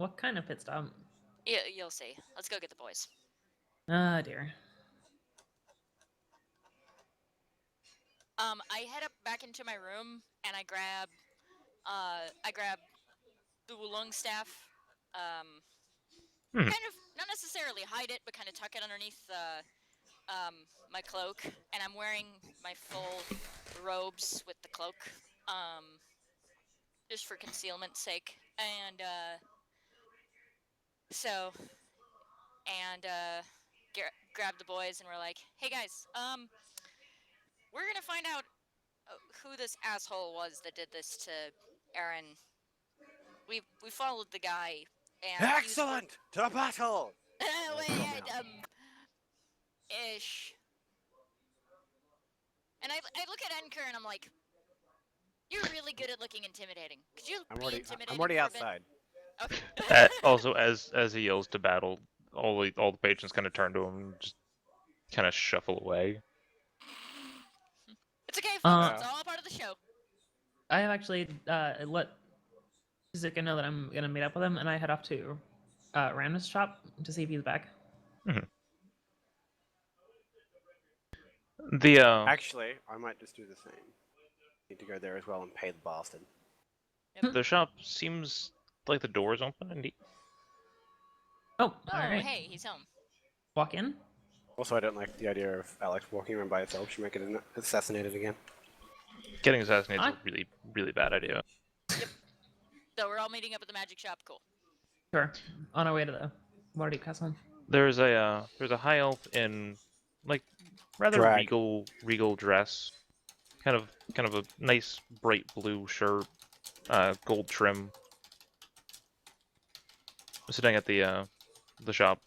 What kind of pit stop? Yeah, you'll see. Let's go get the boys. Ah, dear. I head up back into my room and I grab the Wulong staff. Kind of not necessarily hide it, but kind of tuck it underneath my cloak, and I'm wearing my full robes with the cloak, just for concealment's sake. And so, and grab the boys, and we're like, "Hey guys, we're gonna find out who this asshole was that did this to Aaron. We followed the guy, and Excellent! To battle! Ish. And I look at Enker and I'm like, you're really good at looking intimidating. Could you be intimidating? I'm already for a bit? outside. Okay. Also, as he yells to battle, all the patrons kind of turn to him and just kind of shuffle away. It's okay, folks. It's all a part of the show. I have actually let Zika know that I'm gonna meet up with him, and I head off to Ramnus' shop to see if he's back. Actually, I might just do the same. Need to go there as well and pay the bastard. The shop seems like the door's open indeed. Oh, Oh, alright. hey, he's home. Walk in. Also, I don't like the idea of Alex walking around by herself. She might get assassinated again. Getting assassinated is a really, really bad idea. Yep. So we're all meeting up at the magic shop. Cool. Sure. On our way to the Waterdeep Castle. There's a high elf in like rather regal dress, kind of a nice bright blue shirt, gold trim, sitting at the shop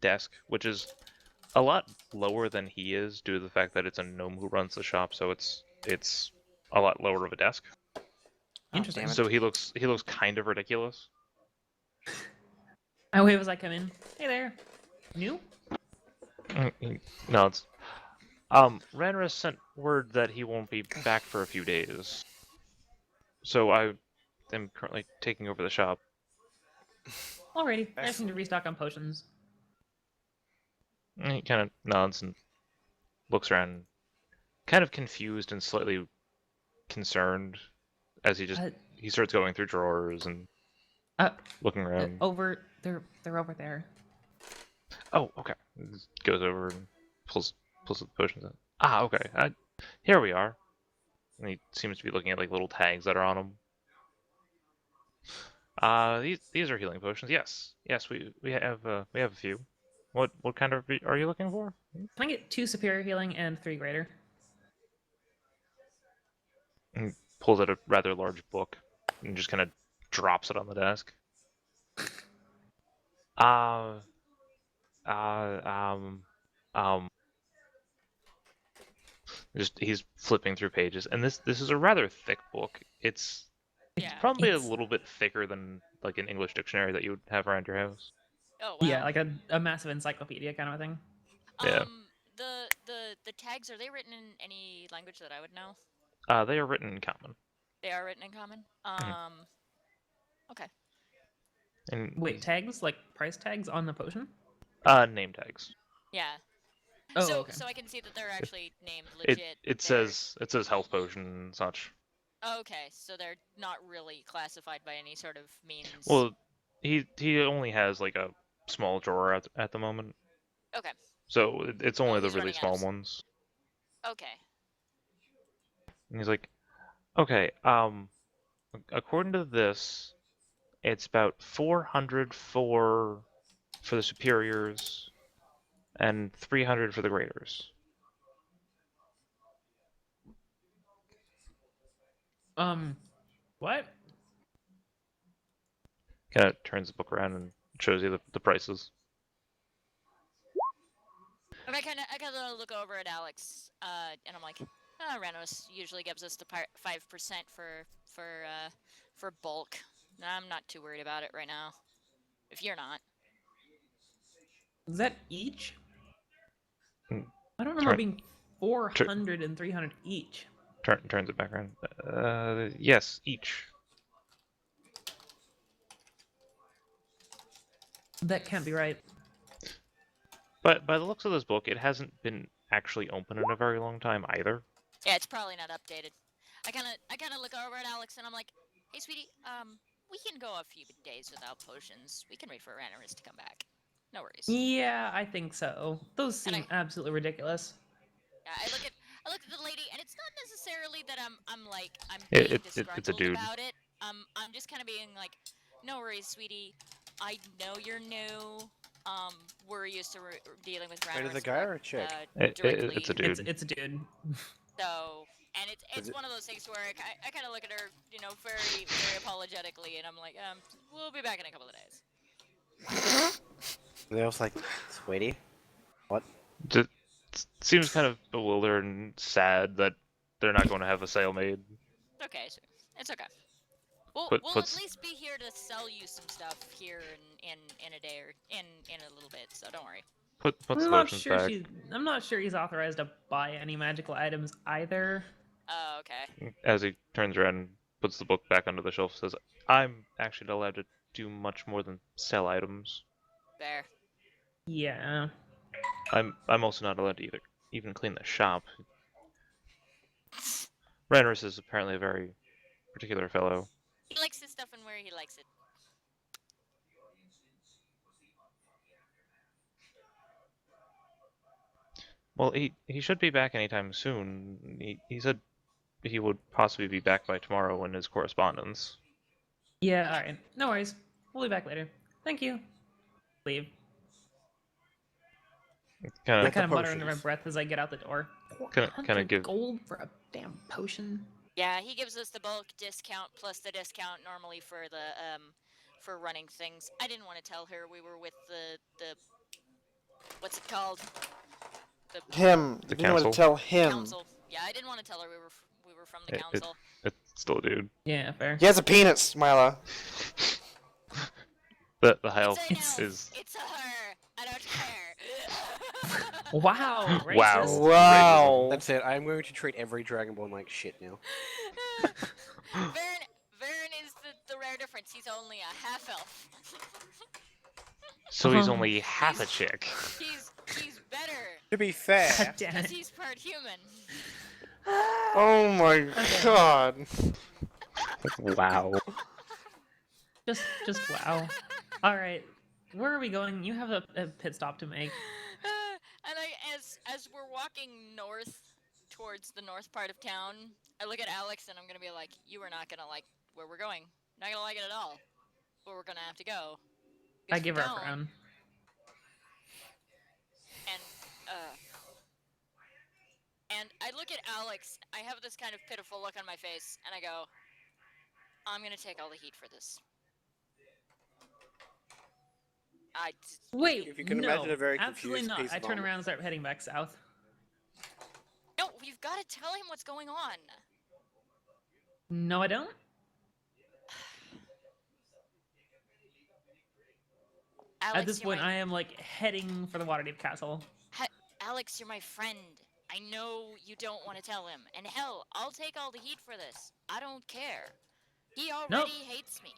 desk, which is a lot lower than he is due to the fact that it's a gnome who runs the shop, so it's a lot lower of a desk. Interesting. So he looks kind of ridiculous. I wave as I come in. Hey there. New? No, it's Ranrus sent word that he won't be back for a few days. So I am currently taking over the shop. Alrighty. I just need to restock on potions. And he kind of nods and looks around, kind of confused and slightly concerned as he starts going through drawers and looking around. They're over there. Oh, okay. Goes over and pulls the potions out. Ah, okay. Here we are. And he seems to be looking at like little tags that are on them. These are healing potions. Yes, we have a few. What kind of are you looking for? Can I get 2 superior healing and 3 greater? And pulls out a rather large book and just kind of drops it on the desk. He's flipping through pages, and this is a rather thick book. It's probably a little bit thicker than like an English dictionary that you would have around your house. Oh wow. Yeah, like a massive encyclopedia kind of a thing. Yeah. The tags, are they written in any language that I would know? They are written in common. They are written in common. Okay. And wait, tags like price tags on the potion? Name tags. Yeah. Oh, so okay. So I can see that they're actually named legit. It says health potion and such. Okay, so they're not really classified by any sort of means. Well, he only has like a small drawer at the moment. Okay. So it's only the really small ones. Okay. And he's like, okay, according to this, it's about 400 for the superiors and 300 for the graders. What? Kind of turns the book around and shows you the prices. And I kind of look over at Alex, and I'm like, Renos usually gives us the 5% for bulk. I'm not too worried about it right now. If you're not. Is that each? I don't remember being 400 and 300 each. Turns it back around. Yes, each. That can't be right. But by the looks of this book, it hasn't been actually open in a very long time either. Yeah, it's probably not updated. I kind of look over at Alex and I'm like, "Hey, sweetie, we can go a few days without potions. We can wait for Ranaris to come back. No worries." Yeah, I think so. Those And seem absolutely ridiculous. Yeah, I look at the lady, and it's not necessarily that I'm It- being it's a disgruntled dude. about it. I'm just kind of being like, "No worries, sweetie. I know you're new. We're used to dealing with Wait, is Ranaris it a guy or a chick? directly. It's a dude. It's a dude. So, and it's it- one of those things where I kind of look at her, very very apologetically, and I'm like, we'll be back in a couple of days. They was like, sweetie, what? Just seems kind of bewildered and sad that they're not going to have a sale made. Okay, so it's okay. We'll at Puts least be here to sell you some stuff here in a day or in a little bit, so don't worry. puts the I'm not potions sure back. I'm not sure he's authorized to buy any magical items either. Oh, okay. As he turns around and puts the book back onto the shelf, says, "I'm actually not allowed to do much more than sell items. There. Yeah. I'm also not allowed to even clean the shop." Ranaris is apparently a very particular fellow. He likes his stuff and where he likes it. Well, he should be back anytime soon. He said he would possibly be back by tomorrow in his correspondence. Yeah, alright. No worries. We'll be back later. Thank you. Leave. I Kind Get the kind of mutter under my potions. breath as I get out the door. of kind 100 of give gold for a damn potion. Yeah, he gives us the bulk discount plus the discount normally for the for running things. I didn't want to tell her we were with the what's it called? Him. The You didn't want council? to tell him. Council. Yeah, I didn't want to tell her we were from the It- council. it's still a dude. Yeah, fair. He has a penis, Mila. The high elf It's a is It's a her. I don't care. Wow. Wow. Racist. Wow. That's it. I'm going to treat every Dragonborn like shit now. Varen is the rare difference. He's only a half elf. so he's Um, only half a chick. He's better To be fair, God damn because it. he's part human. Oh my god. Wow. Just wow. Alright. Where are we going? You have a pit stop to make. And as we're walking north towards the north part of town, I look at Alex and I'm gonna be like, "You are not gonna like where we're going. Not gonna like it at all. But we're gonna have to go." I Because give we her a don't, frown. And I look at Alex. I have this kind of pitiful look on my face, and I go, "I'm gonna take all the heat for this." Wait, if you can no, imagine a very absolutely confused not. piece I of turn armor. around and start heading back south. No, you've got to tell him what's going on. No, I don't. Alex, At this you're point, my, I am like heading for the Waterdeep Castle. Alex, you're my friend. I know you don't want to tell him, and hell, I'll take all the heat for this. I don't care. He already hates me.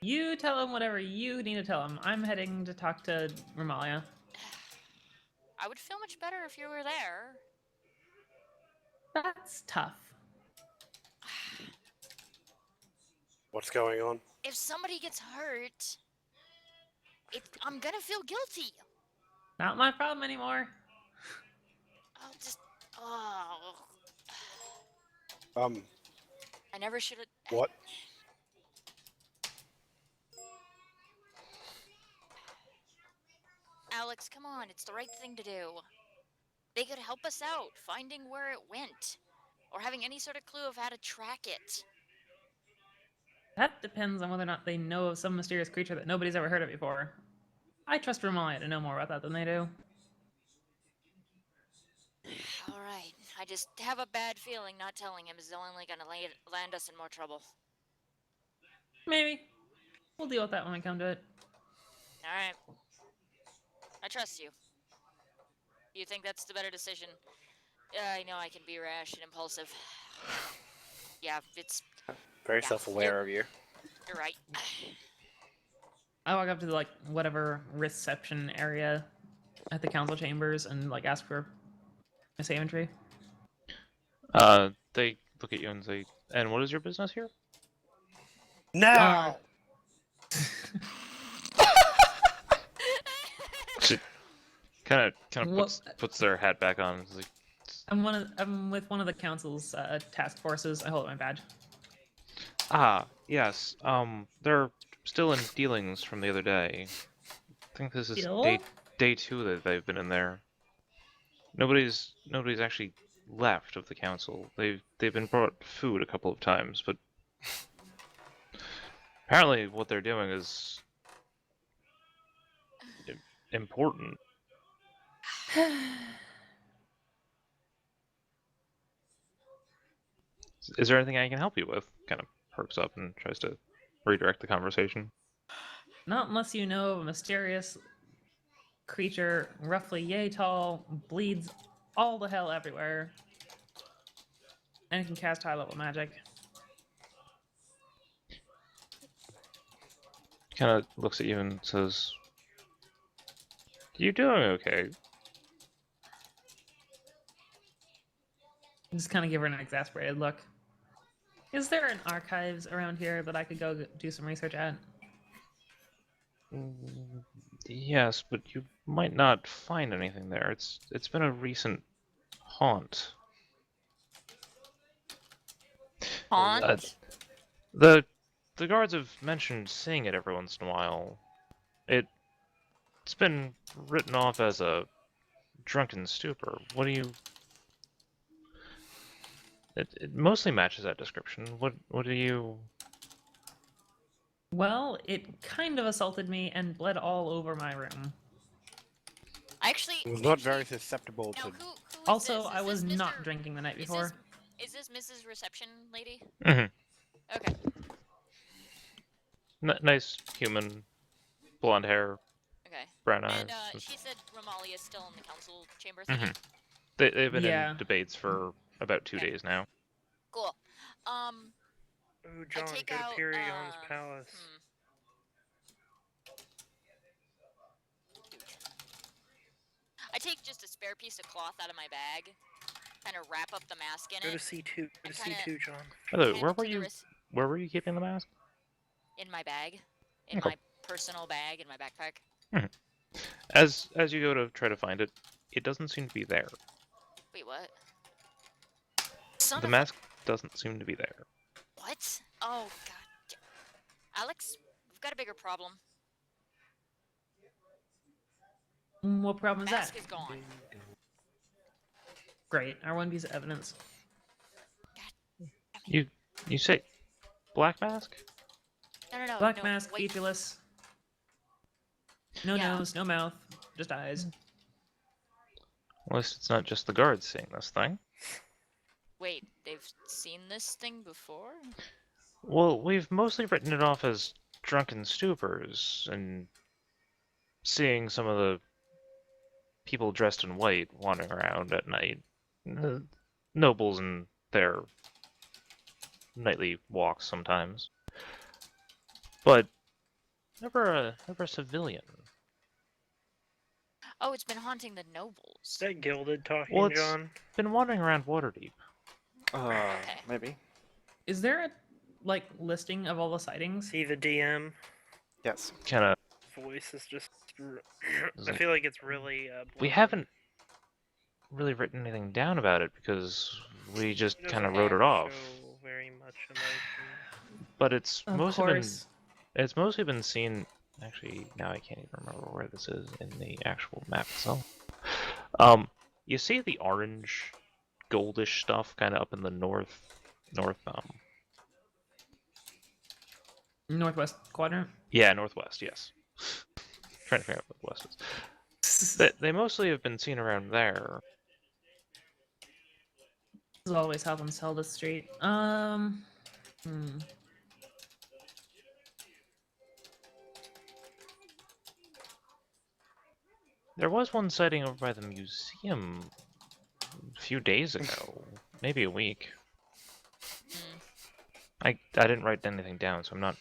You tell him whatever you need to tell him. I'm heading to talk to Romalia. I would feel much better if you were there. That's tough. What's going on? If somebody gets hurt, I'm gonna feel guilty. Not my problem anymore. I'll just. Oh. I never should have. What? Alex, come on, it's the right thing to do. They could help us out, finding where it went, or having any sort of clue of how to track it. That depends on whether or not they know of some mysterious creature that nobody's ever heard of before. I trust Romalia to know more about that than they do. Alright, I just have a bad feeling not telling him is only gonna land us in more trouble. Maybe. We'll deal with that when we come to it. Alright. I trust you. You think that's the better decision? I know I can be rash and impulsive. Yeah, Very Yeah, self-aware of you. you're right. I walk up to like whatever reception area at the council chambers and like ask for Miss Aventry. They look at you and say, "And what is your business here?" No! She kind of What- puts their hat back on. It's like, I'm with one of the council's task forces. I hold up my badge. ah, yes. They're still in dealings from the other day. I think this is Still? day 2 that they've been in there. Nobody's actually left of the council. They've been brought food a couple of times, but apparently what they're doing is important. Is there anything I can help you with? Kind of perks up and tries to redirect the conversation. Not unless you know of a mysterious creature, roughly yay tall, bleeds all the hell everywhere, and can cast high level magic. Kind of looks at you and says, "You doing okay?" Just kind of give her an exasperated look. Is there an archives around here that I could go do some research at? Yes, but you might not find anything there. It's been a recent haunt. Haunt? The guards have mentioned seeing it every once in a while. It's been written off as a drunken stupor. What do you? It mostly matches that description. What do you? Well, it kind of assaulted me and bled all over my room. Actually, It was not very susceptible now, to. who is Also, this? I Is was this not Mr. drinking the night Is before. Is this Mrs. Reception Lady? Mhm. Okay. Nice human, blonde hair, Okay. brown eyes. And she said Romali is still in the council chamber. Mhm. They've been Yeah. in debates for about 2 Okay. days now. Cool. Ooh, John, take go to out, Perion's palace. I take just a spare piece of cloth out of my bag, kind of wrap up the mask in Go to it. C2. Go I to kinda- C2, John. By the way, hand where it were to the you? rec- Where were you keeping the mask? In my bag, in Okay. my personal bag, in my backpack. As you go to try to find it, it doesn't seem to be there. Wait, what? Son The of a- mask doesn't seem to be there. What? Oh god. Alex, we've got a bigger problem. What problem is Mask that? is gone. Great, our one piece of evidence. You say black mask? No. Black no, mask, wait. featureless. No Yeah. nose, no mouth, just eyes. At least it's not just the guards seeing this thing. Wait, they've seen this thing before? Well, we've mostly written it off as drunken stupors, and seeing some of the people dressed in white wandering around at night. Nobles in their nightly walks sometimes. But never a civilian. Oh, it's been haunting the nobles. Is that Gilded talking, Well, it's- John? Been wandering around Waterdeep. Okay. Maybe. Is there a listing of all the sightings? See the DM? Yes. Kinda. Voice is just. Is I it- feel like it's really. We haven't really written anything down about it because we just It kind of doesn't wrote it off. show very much emotion. But it's Of mostly course. been seen. Actually, now I can't even remember where this is in the actual map itself. You see the orange, goldish stuff kind of up in the north, Northwest quadrant. yeah, northwest. Yes. Trying to figure out what west is. They mostly have been seen around there. This is always how them sell the street. There was one sighting over by the museum a few days ago, maybe a week. Hmm. I didn't write anything down, so I'm not